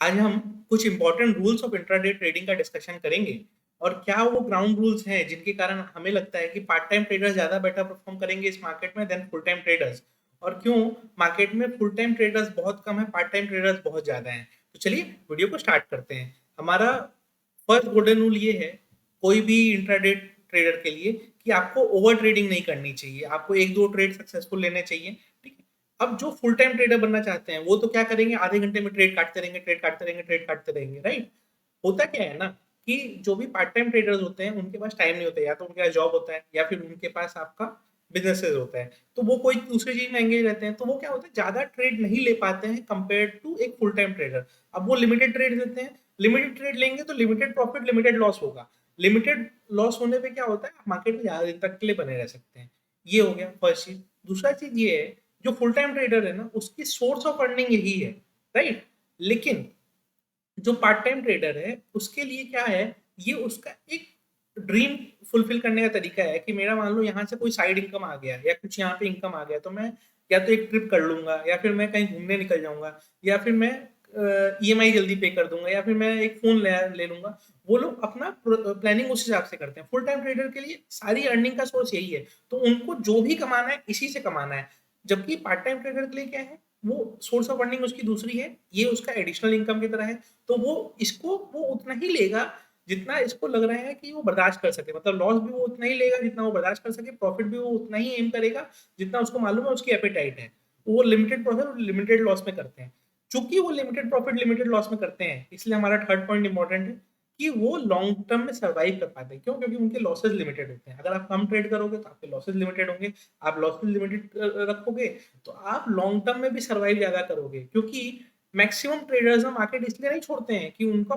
आज हम कुछ important rules of intraday trading का डिस्कशन करेंगे और क्या वो ग्राउंड रूल्स हैं जिनके कारण हमें लगता है कि पार्ट टाइम ट्रेडर्स ज़्यादा बेटर परफॉर्म करेंगे इस मार्केट में देन फुल टाइम ट्रेडर्स, और क्यों मार्केट में फुल टाइम ट्रेडर्स बहुत कम है, पार्ट टाइम ट्रेडर्स बहुत ज़्यादा हैं। तो चलिए वीडियो को स्टार्ट करते हैं। हमारा फर्स्ट गोल्डन रूल ये है कोई भी इंट्राडे ट्रेडर के लिए कि आपको ओवर ट्रेडिंग नहीं करनी चाहिए, आपको एक दो ट्रेड सक्सेसफुल लेने चाहिए। ठीक है। अब जो फुल टाइम ट्रेडर बनना चाहते हैं वो तो क्या करेंगे, आधे घंटे में ट्रेड काटते रहेंगे, ट्रेड काटते रहेंगे, ट्रेड काटते रहेंगे, राइट। होता क्या है ना कि जो भी पार्ट टाइम ट्रेडर्स होते हैं उनके पास टाइम नहीं होता है, या तो उनके पास जॉब होता है या फिर उनके पास आपका बिजनेसेस होता है, तो वो कोई दूसरी चीज में एंगेज रहते हैं, तो वो क्या होता है ज्यादा ट्रेड नहीं ले पाते हैं कंपेयर टू एक फुल टाइम ट्रेडर। अब वो लिमिटेड ट्रेड लेते हैं, लिमिटेड ट्रेड लेंगे तो लिमिटेड प्रॉफिट लिमिटेड लॉस होगा। लिमिटेड लॉस होने पे क्या होता है, आप मार्केट में ज्यादा दिन तक के लिए बने रह सकते हैं। ये हो गया फर्स्ट चीज। दूसरा चीज ये है, जो फुल टाइम ट्रेडर है ना उसकी सोर्स ऑफ अर्निंग यही है, राइट। लेकिन जो पार्ट टाइम ट्रेडर है उसके लिए क्या है, ये उसका एक ड्रीम फुलफिल करने का तरीका है कि मेरा मान लो यहाँ से कोई साइड इनकम आ गया या कुछ यहाँ पे इनकम आ गया, तो मैं या तो एक ट्रिप कर लूंगा, या फिर मैं कहीं घूमने निकल जाऊंगा, या फिर मैं ईएमआई जल्दी पे कर दूंगा, या फिर मैं एक फोन ले लूंगा। वो लोग अपना प्लानिंग उस हिसाब से करते हैं। फुल टाइम ट्रेडर के लिए सारी अर्निंग का सोर्स यही है, तो उनको जो भी कमाना है इसी से कमाना है। जबकि पार्ट टाइम ट्रेडर के लिए क्या है, वो सोर्स ऑफ अर्निंग उसकी दूसरी है, ये उसका एडिशनल इनकम की तरह है। तो वो उतना ही लेगा जितना इसको लग रहा है कि वो बर्दाश्त कर सके, मतलब लॉस भी वो उतना ही लेगा जितना वो बर्दाश्त कर सके, प्रॉफिट भी वो उतना ही एम करेगा जितना उसको मालूम है उसकी एपेटाइट है। वो लिमिटेड प्रॉफिट और लिमिटेड लॉस में करते हैं। चूंकि वो लिमिटेड प्रॉफिट लिमिटेड लॉस में करते हैं, इसलिए हमारा थर्ड पॉइंट इंपॉर्टेंट है कि वो लॉन्ग टर्म में सर्वाइव कर पाते हैं। क्यों? क्योंकि उनके लॉसेज लिमिटेड होते हैं। अगर आप कम ट्रेड करोगे तो आपके लॉसेज लिमिटेड होंगे, आप लॉसेज लिमिटेड रखोगे तो आप लॉन्ग टर्म में भी सर्वाइव ज्यादा करोगे। क्योंकि मैक्सिमम ट्रेडर्स मार्केट इसलिए नहीं छोड़ते हैं कि उनका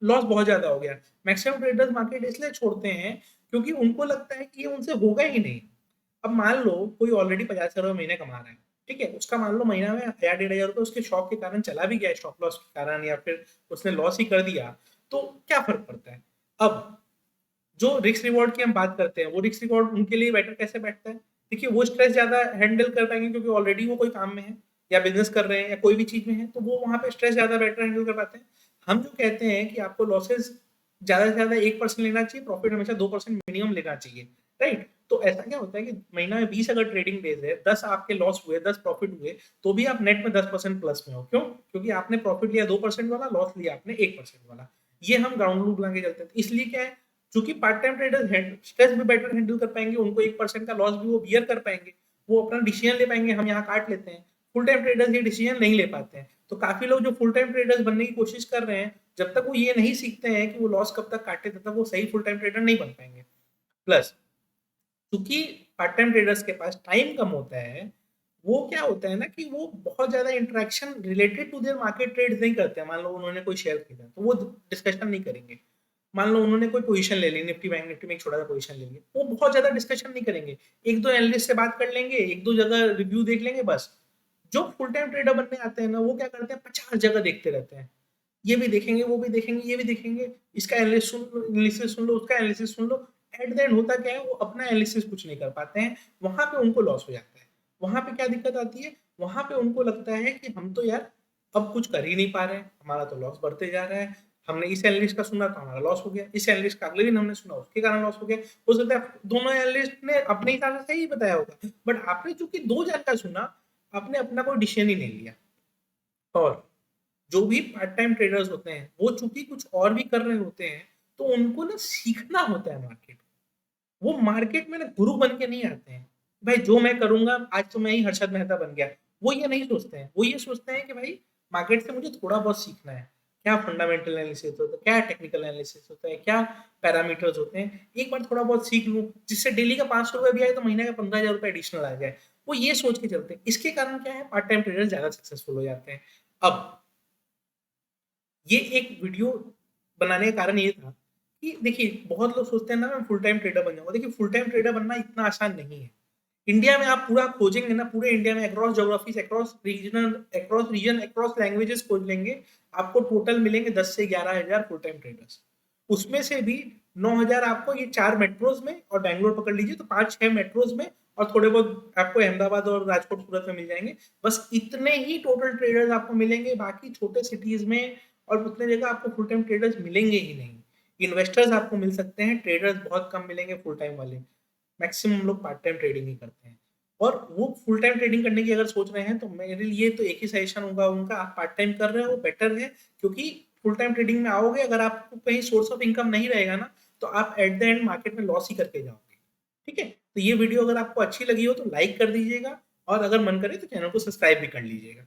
लॉस बहुत ज्यादा हो गया। मैक्सिमम ट्रेडर्स मार्केट इसलिए छोड़ते हैं क्योंकि उनको लगता है कि ये उनसे होगा ही नहीं। अब मान लो कोई ऑलरेडी 50,000 महीने कमा रहा है, ठीक है, उसका मान लो महीना में 1,000 1,500 उसके शौक के कारण चला भी गया, स्टॉप लॉस के कारण, या फिर उसने लॉस ही कर दिया, तो क्या फर्क पड़ता है। अब जो रिस्क रिवॉर्ड की हम बात करते हैं, वो रिस्क रिवॉर्ड उनके लिए बेटर कैसे बैठता है। देखिए वो स्ट्रेस ज्यादा हैंडल कर पाएंगे क्योंकि ऑलरेडी वो कोई काम में है या बिजनेस कर रहे हैं या कोई भी चीज में है, तो वो वहां पे स्ट्रेस ज्यादा बेटर हैंडल कर पाते हैं। हम जो कहते हैं कि आपको लॉसेस ज्यादा से ज्यादा 1% लेना चाहिए, प्रॉफिट हमेशा 2% मिनिमम लेना चाहिए, राइट। तो ऐसा क्या होता है कि महीना में 20 अगर ट्रेडिंग डेज है, 10 आपके लॉस हुए, 10 प्रॉफिट हुए, तो भी आप नेट में 10% प्लस में हो। क्यों? क्योंकि आपने प्रॉफिट लिया 2% वाला, लॉस लिया आपने 1% वाला। ये हम ग्राउंड रूल बना के चलते हैं। इसलिए क्या है, चूंकि पार्ट टाइम ट्रेडर्स स्ट्रेस भी बेटर हैंडल कर पाएंगे, उनको 1% का लॉस भी वो बियर कर पाएंगे, वो अपना डिसीजन ले पाएंगे, हम यहाँ काट लेते हैं। फुल टाइम ट्रेडर्स ये डिसीजन नहीं ले पाते हैं। तो काफी लोग जो फुल टाइम ट्रेडर्स बनने की कोशिश कर रहे हैं, जब तक वो ये नहीं सीखते हैं कि वो लॉस कब तक काटे, तब तक वो सही फुल टाइम ट्रेडर नहीं बन पाएंगे। प्लस क्योंकि पार्ट टाइम ट्रेडर्स के पास टाइम कम होता है, वो क्या होता है ना कि वो बहुत ज्यादा interaction related to their market trade नहीं करते हैं। मान लो उन्होंने कोई शेयर खरीदा तो वो डिस्कशन नहीं करेंगे। मान लो उन्होंने कोई पोजीशन ले ली, निफ्टी बैंक निफ्टी में एक छोटा सा पोजीशन ले लिया, वो बहुत ज्यादा डिस्कशन नहीं करेंगे। एक दो एनालिस्ट से बात कर लेंगे, एक दो जगह रिव्यू देख लेंगे, बस। जो फुल टाइम ट्रेडर बनने आते हैं ना, वो क्या करते हैं, 50 जगह देखते रहते हैं। ये भी देखेंगे, वो भी देखेंगे, ये भी देखेंगे, इसका एनालिसिस सुन लो, उसका analysis soon low. At the end होता क्या है, वो अपना एनालिसिस कुछ नहीं कर पाते हैं, वहां पे उनको लॉस हो जाता है। वहां पे क्या दिक्कत आती है, वहां पे उनको लगता है कि हम तो यार अब कुछ कर ही नहीं पा रहे हैं, हमारा तो लॉस बढ़ते जा रहा है। हमने इस एनालिस्ट का सुना तो हमारा लॉस हो गया, इस एनालिस्ट का अगले दिन हमने सुना उसके कारण लॉस हो गया। हो सकता है दोनों एनालिस्ट ने अपने हिसाब से सही बताया होगा, बट आपने चूंकि दो जन का सुना, आपने अपना कोई डिसीजन ही नहीं लिया। और जो भी पार्ट टाइम ट्रेडर्स होते हैं वो चूंकि कुछ और भी कर रहे होते हैं, तो उनको ना सीखना होता है मार्केट। वो मार्केट में ना गुरु बन के नहीं आते हैं, भाई जो मैं करूंगा आज तो मैं ही हर्षद मेहता बन गया। वो ये नहीं सोचते हैं, वो ये सोचते हैं कि भाई मार्केट से मुझे थोड़ा बहुत सीखना है। क्या फंडामेंटल एनालिसिस होता है, क्या टेक्निकल एनालिसिस होता है, क्या पैरामीटर्स होते हैं, एक बार थोड़ा बहुत सीख लूं, जिससे डेली का 500 रुपये भी आए तो महीने का 15,000 रुपये एडिशनल आ जाए। वो ये सोच के चलते हैं। इसके कारण क्या है, पार्ट टाइम ट्रेडर ज्यादा सक्सेसफुल हो जाते हैं। अब ये एक वीडियो बनाने का कारण ये था कि देखिए बहुत लोग सोचते हैं ना मैं फुल टाइम ट्रेडर बन जाऊंगा। देखिए फुल टाइम ट्रेडर बनना इतना आसान नहीं है। इंडिया में आप पूरा खोजेंगे ना, पूरे इंडिया में across geographies, across region, across languages खोज लेंगे, आपको टोटल मिलेंगे 10 से 11 हजार फुल टाइम ट्रेडर्स। उसमें से भी 9 हजार आपको ये 4 मेट्रोज में, और बैंगलोर पकड़ लीजिए तो 5-6 मेट्रोज में और थोड़े बहुत आपको अहमदाबाद और राजकोट सूरत में मिल जाएंगे। बस इतने ही टोटल ट्रेडर्स आपको मिलेंगे, बाकी छोटे सिटीज में और उतने जगह आपको फुल टाइम ट्रेडर्स मिलेंगे ही नहीं। इन्वेस्टर्स आपको मिल सकते हैं, ट्रेडर्स बहुत कम मिलेंगे फुल टाइम वाले। मैक्सिमम लोग पार्ट टाइम ट्रेडिंग ही करते हैं। और वो फुल टाइम ट्रेडिंग करने की अगर सोच रहे हैं तो मेरे लिए तो एक ही सजेशन होगा उनका, आप पार्ट टाइम कर रहे हो बेटर है। क्योंकि फुल टाइम ट्रेडिंग में आओगे, अगर आपको कहीं सोर्स ऑफ इनकम नहीं रहेगा ना, तो आप एट द एंड मार्केट में लॉस ही करके जाओगे। ठीक है, तो ये वीडियो अगर आपको अच्छी लगी हो तो लाइक कर दीजिएगा, और अगर मन करे तो चैनल को सब्सक्राइब भी कर लीजिएगा।